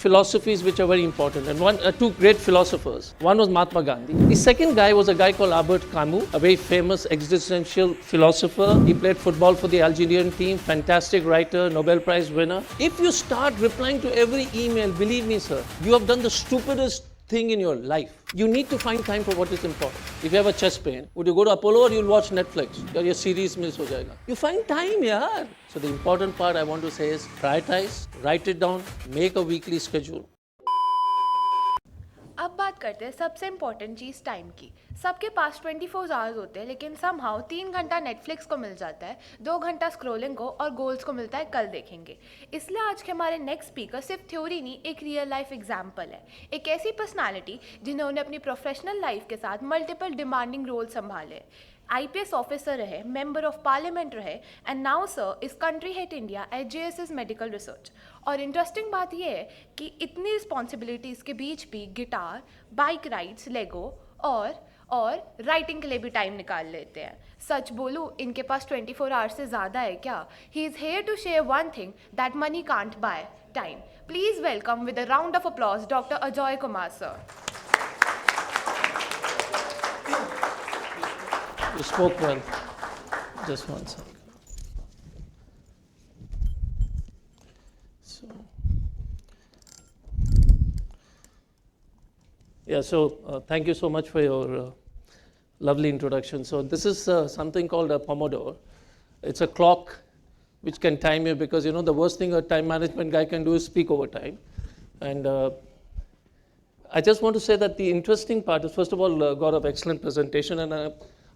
philosophies which are very important, and two great philosophers. One was Mahatma Gandhi. The second guy was a guy called Albert Camus, a very famous existential philosopher. He played football for the Algerian team, fantastic writer, Nobel Prize winner. If you start replying to every email, believe me, sir, you have done the stupidest thing in your life. You need to find time for what is important. If you have a chest pain, would you go to Apollo or you'll watch Netflix? Your series miss ho jayega. You find time, yaar. So the important part I want to say is prioritize, write it down, make a weekly schedule. अब बात करते हैं सबसे important चीज़ time की. सबके पास 24 hours होते हैं, लेकिन समहाउ 3 घंटा नेटफ्लिक्स को मिल जाता है, 2 घंटा स्क्रोलिंग को और गोल्स को मिलता है कल देखेंगे. इसलिए आज के हमारे नेक्स्ट स्पीकर सिर्फ थ्योरी नहीं, एक रियल लाइफ एग्जाम्पल है. एक ऐसी पर्सनालिटी जिन्होंने अपनी प्रोफेशनल लाइफ के साथ मल्टीपल डिमांडिंग रोल संभाले. IPS ऑफिसर रहे, मेंबर ऑफ पार्लियामेंट रहे, and now sir is country head India at JSS medical research. और इंटरेस्टिंग बात यह है कि इतनी रिस्पॉन्सिबिलिटीज़ के बीच भी गिटार, बाइक राइड्स, लेगो और राइटिंग के लिए भी टाइम निकाल लेते हैं. सच बोलूँ, इनके पास 24 आवर्स से ज़्यादा है क्या? He is here to share one thing that money can't buy, time. Please welcome with a round of applause doctor Ajay Kumar sir. You spoke well. Just one second. Thank you so much for your lovely introduction. So this is something called a Pomodoro. It's a clock which can time you, because the worst thing a time management guy can do is speak over time. And I just want to say that the interesting part is, first of all, Gaurav, excellent presentation, and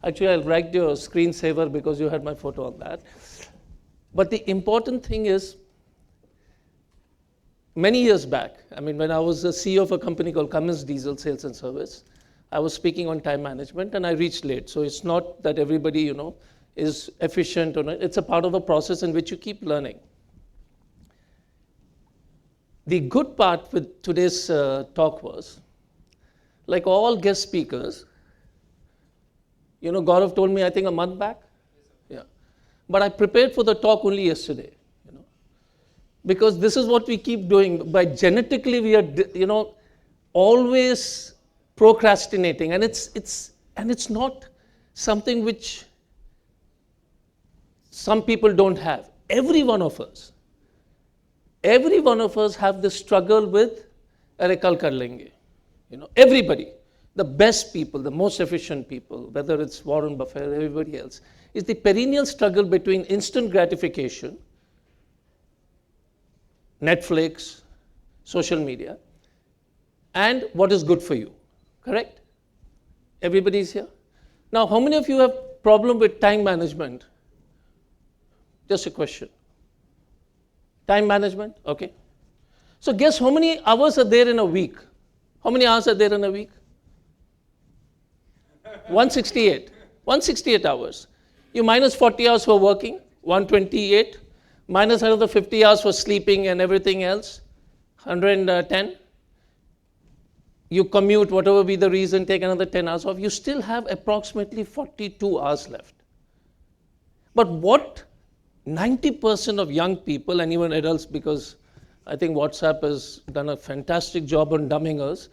actually, I liked your screensaver because you had my photo on that. But the important thing is, many years back, when I was the CEO of a company called Cummins Diesel Sales and Service, I was speaking on time management and I reached late. So it's not that everybody, is efficient or not. It's a part of a process in which you keep learning. The good part with today's talk was, like all guest speakers, Gaurav told me, I think a month back. Yeah. But I prepared for the talk only yesterday, because this is what we keep doing. By genetically, we are, always procrastinating, and it's not something which some people don't have. Every one of us have this struggle with, "Arey kal kar lenge." Everybody. The best people, the most efficient people, whether it's Warren Buffett or everybody else, is the perennial struggle between instant gratification, Netflix, social media, and what is good for you. Correct? Everybody is here? Now, how many of you have problem with time management? Just a question. Time management? Okay. So guess how many hours are there in a week? How many hours are there in a week? 168. 168 hours. You minus 40 hours for working, 128, minus another 50 hours for sleeping and everything else, 110. You commute, whatever be the reason, take another 10 hours off. You still have approximately 42 hours left. But what 90% of young people, and even adults, because I think WhatsApp has done a fantastic job on dumbing us.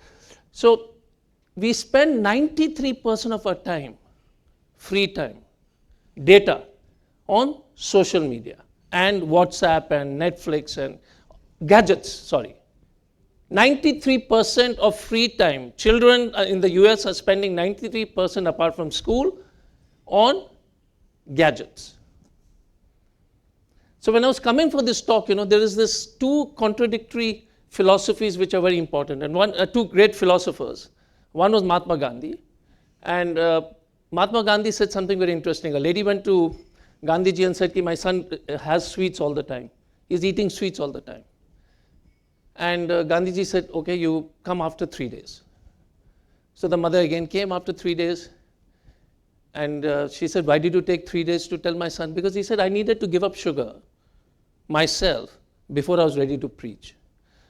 So we spend 93% of our time, free time, data, on social media and WhatsApp and Netflix and gadgets, 93% of free time. Children in the US are spending 93% apart from school on gadgets. So when I was coming for this talk, there is this two contradictory philosophies which are very important, and two great philosophers. One was Mahatma Gandhi, and Mahatma Gandhi said something very interesting. A lady went to Gandhiji and said, "My son has sweets all the time. He's eating sweets all the time." And Gandhiji said, "Okay, you come after 3 days." So the mother again came after 3 days, and she said, "Why did you take 3 days to tell my son?" Because he said, "I needed to give up sugar myself before I was ready to preach."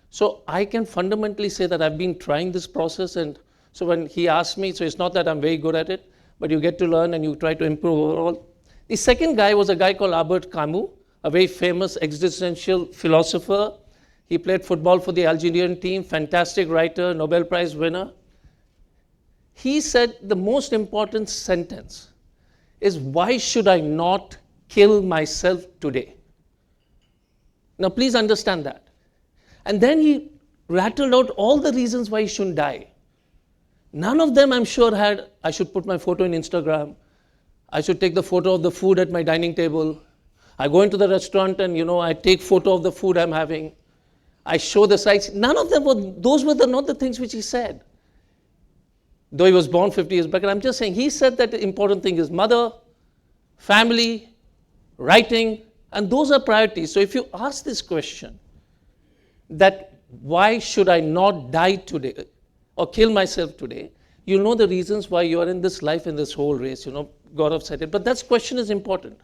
So I can fundamentally say that I've been trying this process, and so when he asked me, so it's not that I'm very good at it, but you get to learn and you try to improve overall. The second guy was a guy called Albert Camus, a very famous existential philosopher. He played football for the Algerian team, fantastic writer, Nobel Prize winner. He said the most important sentence is, why should I not kill myself today? Now please understand that. And then he rattled out all the reasons why he shouldn't die. None of them, I'm sure, had, I should put my photo in Instagram, I should take the photo of the food at my dining table, I go into the restaurant and I take photo of the food I'm having, I show the sights. None of them were, those were not the things which he said. Though he was born 50 years back, and I'm just saying, he said that the important thing is mother, family, writing, and those are priorities. So if you ask this question, that why should I not die today or kill myself today, you'll know the reasons why you are in this life, in this whole race. Gaurav said it, but that question is important.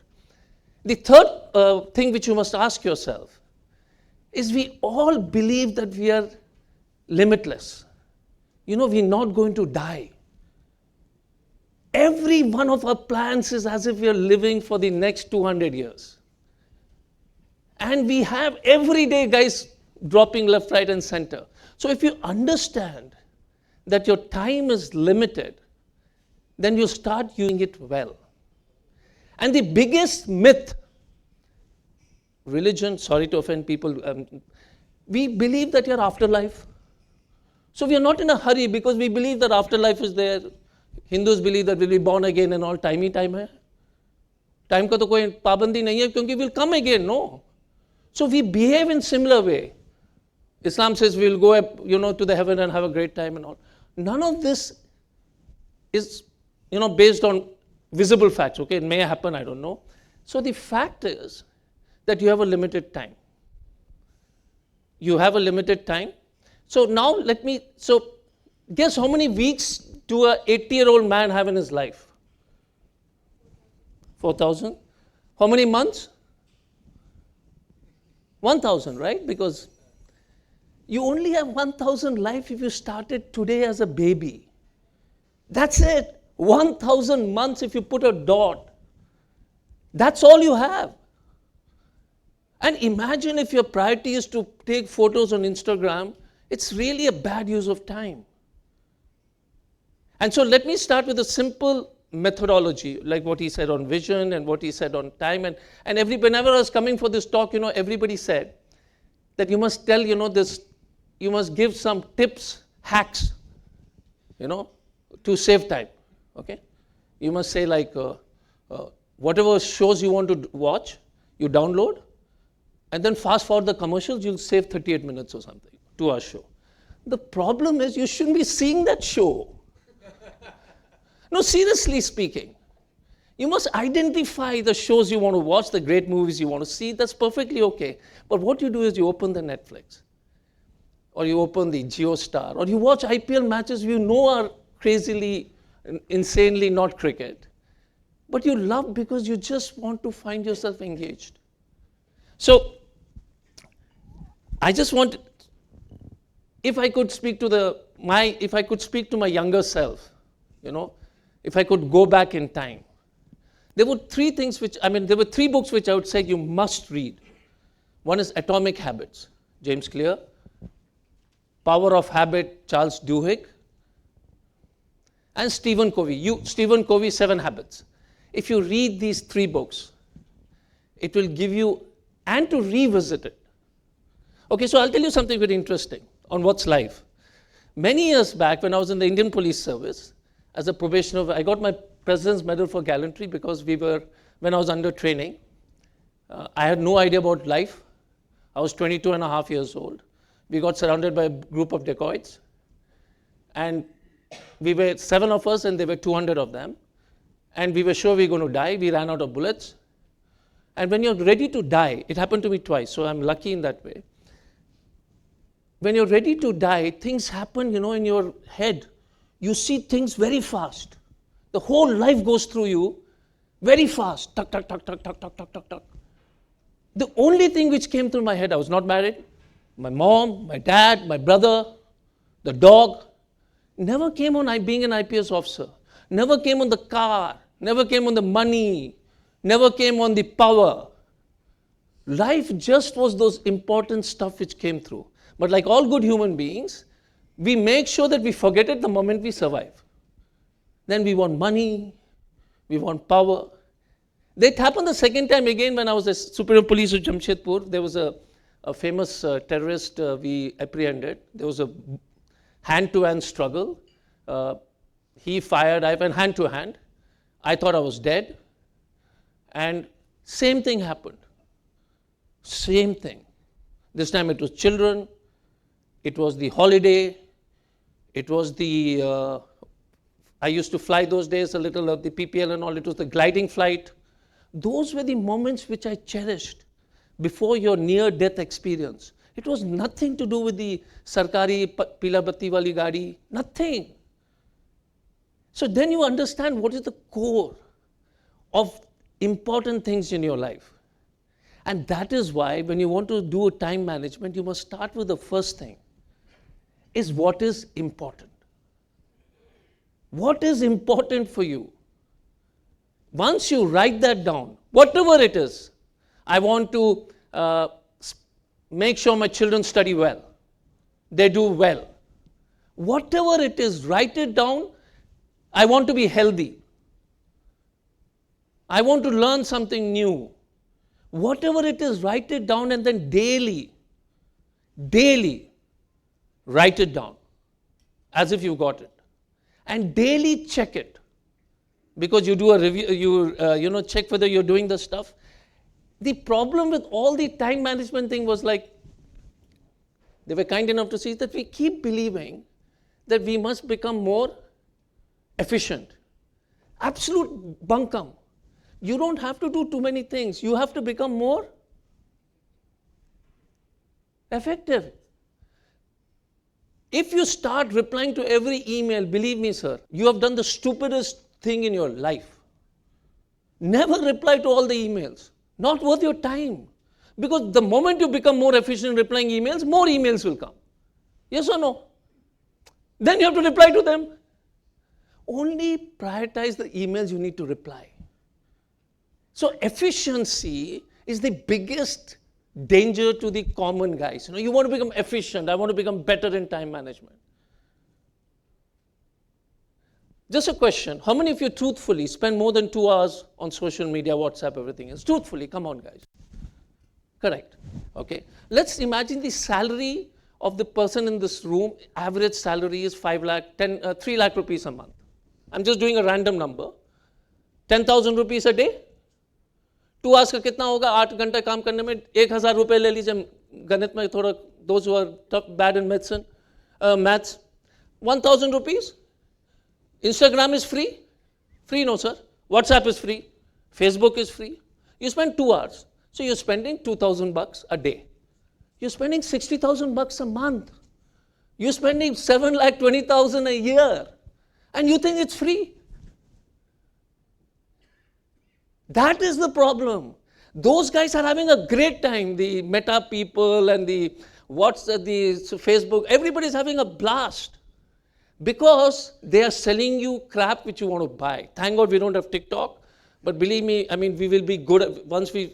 The third thing which you must ask yourself is, we all believe that we are limitless. We're not going to die. Every one of our plans is as if we are living for the next 200 years. And we have every day guys dropping left, right, and center. So if you understand that your time is limited, then you start using it well. And the biggest myth, religion, sorry to offend people, we believe that your afterlife. So we are not in a hurry because we believe that afterlife is there. Hindus believe that we'll be born again and all. Time hai. Time ka to koi pabandi nahi hai, kyunki we'll come again, no. So we behave in similar way. Islam says we'll go, to the heaven and have a great time and all. None of this is, based on visible facts. Okay, it may happen, I don't know. So the fact is that you have a limited time. You have a limited time. So now guess how many weeks do a 80-year-old man have in his life? 4,000. How many months? 1,000, right? Because you only have 1,000 life if you started today as a baby. That's it. 1,000 months if you put a dot. That's all you have. And imagine if your priority is to take photos on Instagram, it's really a bad use of time. And so let me start with a simple methodology, like what he said on vision and what he said on time. And whenever I was coming for this talk, everybody said that you must tell, you must give some tips, hacks, to save time, okay? You must say like, whatever shows you want to watch, you download, and then fast forward the commercials, you'll save 38 minutes or something, 2-hour show. The problem is you shouldn't be seeing that show. No, seriously speaking, you must identify the shows you want to watch, the great movies you want to see, that's perfectly okay. But what you do is you open the Netflix, or you open the JioStar, or you watch IPL matches are crazily, insanely not cricket. But you love because you just want to find yourself engaged. So, I just want, if I could speak to my younger self, if I could go back in time, there were three books which I would say you must read. One is Atomic Habits, James Clear, Power of Habit, Charles Duhigg, and Stephen Covey, 7 Habits. If you read these 3 books, it will give you, and to revisit it. Okay, so I'll tell you something very interesting on what's life. Many years back, when I was in the Indian Police Service, as a probationer, I got my President's Medal for Gallantry because when I was under training, I had no idea about life. I was 22 and a half years old. We got surrounded by a group of dacoits. And we were 7 of us and there were 200 of them. And we were sure we were going to die. We ran out of bullets. And when you're ready to die, it happened to me twice, so I'm lucky in that way. When you're ready to die, things happen, in your head. You see things very fast. The whole life goes through you very fast. Tuck, tuck, tuck, tuck, tuck, tuck, tuck, tuck, tuck. The only thing which came through my head, I was not married. My mom, my dad, my brother, the dog, never came on being an IPS officer. Never came on the car. Never came on the money. Never came on the power. Life just was those important stuff which came through. But like all good human beings, we make sure that we forget it the moment we survive. Then we want money, we want power. That happened the second time again when I was a superior police of Jamshedpur. There was a famous terrorist we apprehended. There was a hand-to-hand struggle. He fired, I went hand-to-hand. I thought I was dead. And same thing happened. Same thing. This time it was children. It was the holiday. It was the, I used to fly those days a little of the PPL and all. It was the gliding flight. Those were the moments which I cherished before your near-death experience. It was nothing to do with the sarkari pila batti wali gadi, nothing. So then you understand what is the core of important things in your life. And that is why when you want to do a time management, you must start with the first thing, is what is important. What is important for you? Once you write that down, whatever it is, I want to make sure my children study well, they do well. Whatever it is, write it down. I want to be healthy. I want to learn something new. Whatever it is, write it down and then daily, write it down as if you got it. And daily check it. Because you do a review, you check whether you're doing the stuff. The problem with all the time management thing was like, they were kind enough to see that we keep believing that we must become more efficient. Absolute bunkum. You don't have to do too many things. You have to become more effective. If you start replying to every email, believe me, sir, you have done the stupidest thing in your life. Never reply to all the emails. Not worth your time. Because the moment you become more efficient in replying emails, more emails will come. Yes or no? Then you have to reply to them. Only prioritize the emails you need to reply. So efficiency is the biggest danger to the common guys. You want to become efficient. I want to become better in time management. Just a question. How many of you truthfully spend more than 2 hours on social media, WhatsApp, everything else? Truthfully, come on, guys. Correct. Okay. Let's imagine the salary of the person in this room. Average salary is 3 lakh rupees a month. I'm just doing a random number. 10,000 rupees a day. 2 hours का कितना होगा? 8 घंटे काम करने में 1,000 रुपए ले लीजिए. गणित में थोड़ा, those who are tough, bad in medicine, maths. 1,000 rupees. Instagram is free? Free, no sir. WhatsApp is free. Facebook is free. You spend 2 hours. So you're spending 2,000 bucks a day. You're spending 60,000 bucks a month. You're spending 7,20,000 a year. And you think it's free? That is the problem. Those guys are having a great time. The Meta people and the WhatsApp, the Facebook, everybody's having a blast. Because they are selling you crap which you want to buy. Thank God we don't have TikTok. But believe me, I mean, we will be good. Once we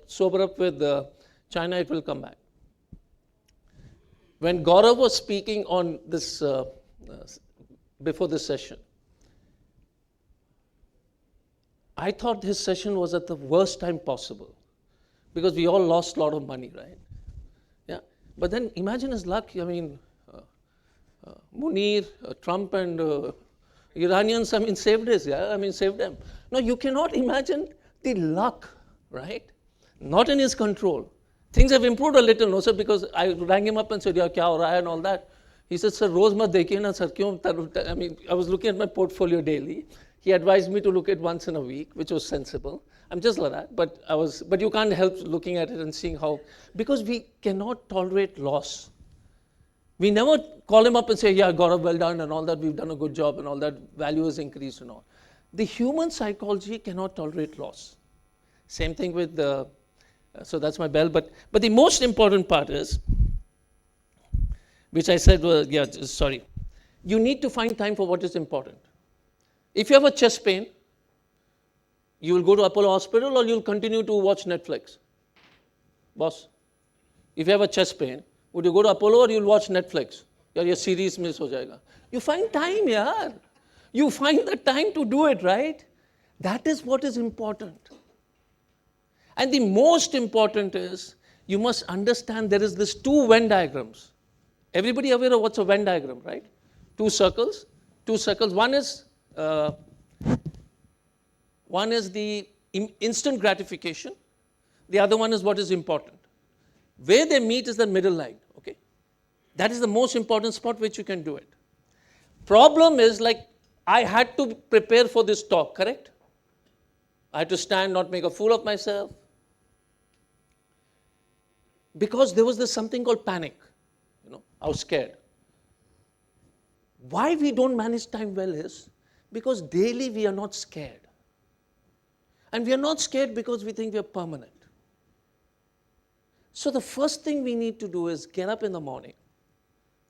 sober up with China, it will come back. When Gaurav was speaking on this, before this session, I thought his session was at the worst time possible. Because we all lost a lot of money, right? Yeah. But then imagine his luck. I mean, Munir, Trump and Iranians, I mean, saved his, yeah? I mean, saved them. Now, you cannot imagine the luck, right? Not in his control. Things have improved a little, no, sir, because I rang him up and said, yeah, kya ho raha hai and all that. He said, sir, roz mat dekhiye na, sir, kyun? I mean, I was looking at my portfolio daily. He advised me to look at once in a week, which was sensible. I'm just like that, but you can't help looking at it and seeing how, because we cannot tolerate loss. We never call him up and say, yeah, Gaurav, well done and all that, we've done a good job and all that, value has increased and all. The human psychology cannot tolerate loss. Same thing with the, so that's my bell, but the most important part is, which I said was, yeah, sorry, you need to find time for what is important. If you have a chest pain, you will go to Apollo Hospital or you'll continue to watch Netflix. boss, if you have a chest pain, would you go to Apollo or you'll watch Netflix? Your series miss ho jayega. You find time, yaar. You find the time to do it, right? That is what is important. And the most important is, you must understand there is this two Venn diagrams. Everybody aware of what's a Venn diagram, right? Two circles. One is the instant gratification. The other one is what is important. Where they meet is the middle line, okay? That is the most important spot which you can do it. Problem is, like, I had to prepare for this talk, correct? I had to stand, not make a fool of myself. Because there was this something called panic. I was scared. Why we don't manage time well is because daily we are not scared. And we are not scared because we think we are permanent. So the first thing we need to do is get up in the morning,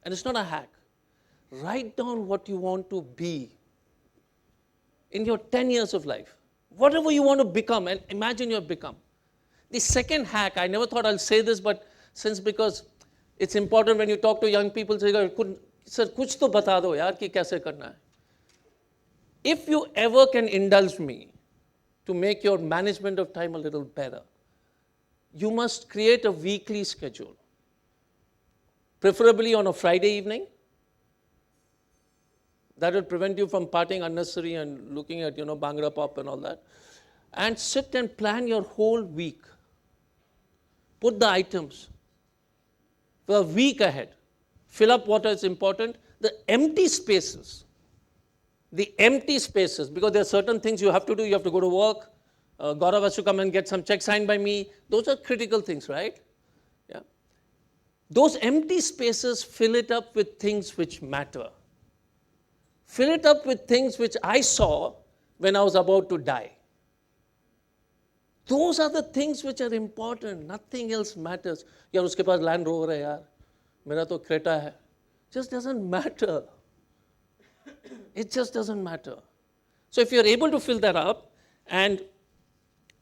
and it's not a hack. Write down what you want to be in your 10 years of life. Whatever you want to become, and imagine you have become. The second hack, I never thought I'll say this, but because it's important when you talk to young people, say, sir, kuch to bata do yaar ki kaise karna hai. If you ever can indulge me to make your management of time a little better, you must create a weekly schedule, preferably on a Friday evening. That will prevent you from partying unnecessary and looking at, Bhangra Pop and all that. And sit and plan your whole week. Put the items for a week ahead. Fill up what is important. The empty spaces, because there are certain things you have to do. You have to go to work. Gaurav has to come and get some check signed by me. Those are critical things, right? Yeah. Those empty spaces, fill it up with things which matter. Fill it up with things which I saw when I was about to die. Those are the things which are important. Nothing else matters. Yaar, uske paas Land Rover hai yaar. Mera to Creta hai. Just doesn't matter. It just doesn't matter. So if you're able to fill that up and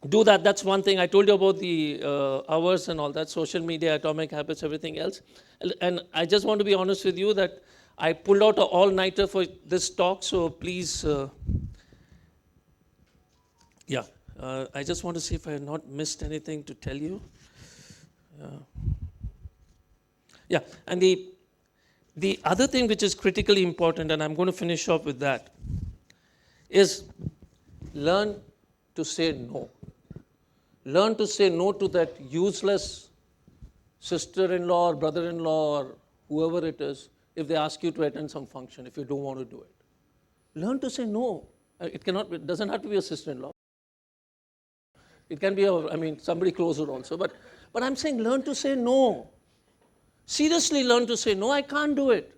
do that, that's one thing. I told you about the hours and all that, social media, atomic habits, everything else. And I just want to be honest with you that I pulled out an all-nighter for this talk, so please, I just want to see if I have not missed anything to tell you. And the other thing which is critically important, and I'm going to finish off with that, is learn to say no. Learn to say no to that useless sister-in-law or brother-in-law or whoever it is, if they ask you to attend some function, if you don't want to do it. Learn to say no. It doesn't have to be a sister-in-law. It can be somebody closer also. But I'm saying learn to say no. Seriously learn to say no, I can't do it.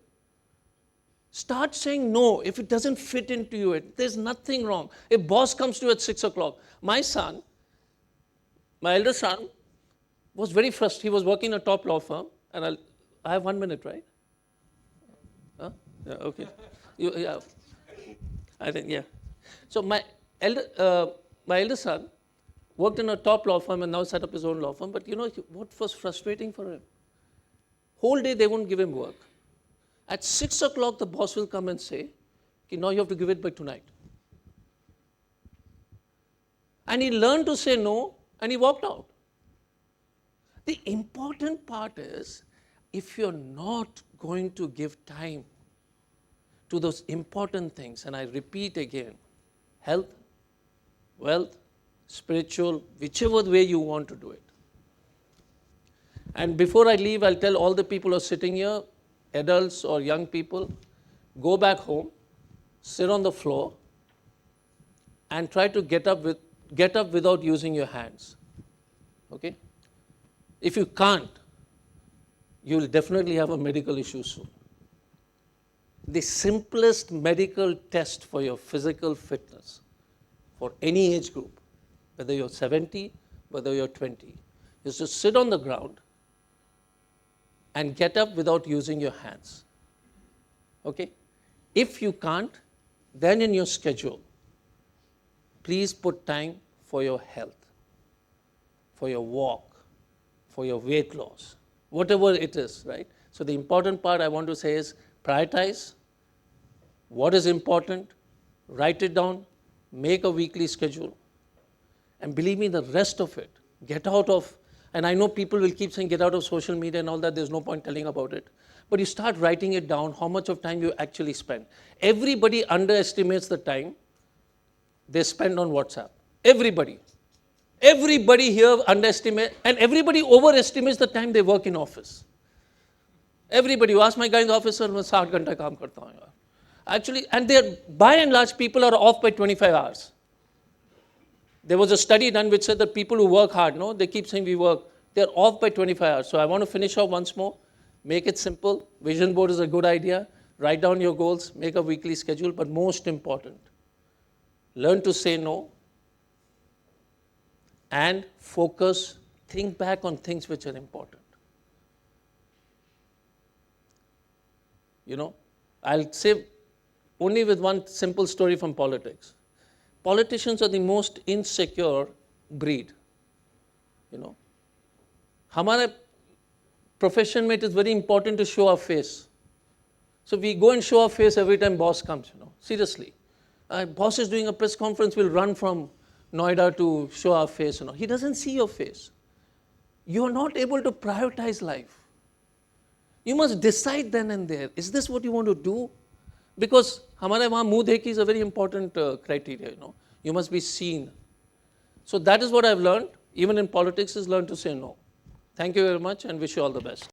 Start saying no if it doesn't fit into you. There's nothing wrong. If boss comes to you at 6 o'clock, my elder son, was very frustrated. He was working in a top law firm, and I have 1 minute, right? Huh? Yeah, okay. I think, yeah. So my elder son worked in a top law firm and now set up his own law firm. But what was frustrating for him? Whole day they won't give him work. At 6 o'clock, the boss will come and say, okay, now you have to give it by tonight. And he learned to say no, and he walked out. The important part is, if you're not going to give time to those important things, and I repeat again, health, wealth, spiritual, whichever way you want to do it. And before I leave, I'll tell all the people who are sitting here, adults or young people, go back home, sit on the floor, and try to get up without using your hands. Okay? If you can't, you will definitely have a medical issue soon. The simplest medical test for your physical fitness for any age group, whether you're 70, whether you're 20, is to sit on the ground and get up without using your hands. Okay? If you can't, then in your schedule, please put time for your health, for your walk, for your weight loss, whatever it is, right? So the important part I want to say is prioritize what is important, write it down, make a weekly schedule, and believe me, the rest of it, get out of, and I know people will keep saying get out of social media and all that, there's no point telling about it, but you start writing it down, how much of time you actually spend. Everybody underestimates the time they spend on WhatsApp. Everybody. Everybody here underestimates, and everybody overestimates the time they work in office. Everybody, you ask my guy in the office, sir, मैं 60 घंटा काम करता हूँ यार. Actually, and they're, by and large, people are off by 25 hours. There was a study done which said that people who work hard, no, they keep saying we work, they're off by 25 hours. So I want to finish off once more. Make it simple. Vision board is a good idea. Write down your goals, make a weekly schedule, but most important, learn to say no and focus, think back on things which are important. You know, I'll say only with one simple story from politics. Politicians are the most insecure breed. You know, हमारे profession में it is very important to show our face. So we go and show our face every time boss comes. You know, seriously, boss is doing a press conference, we'll run from Noida to show our face. You know, he doesn't see your face. You are not able to prioritize life. You must decide then and there. Is this what you want to do? Because हमारे वहाँ मुँह देखी is a very important criteria, you know. You must be seen. So that is what I've learned, even in politics, is learn to say no. Thank you very much and wish you all the best.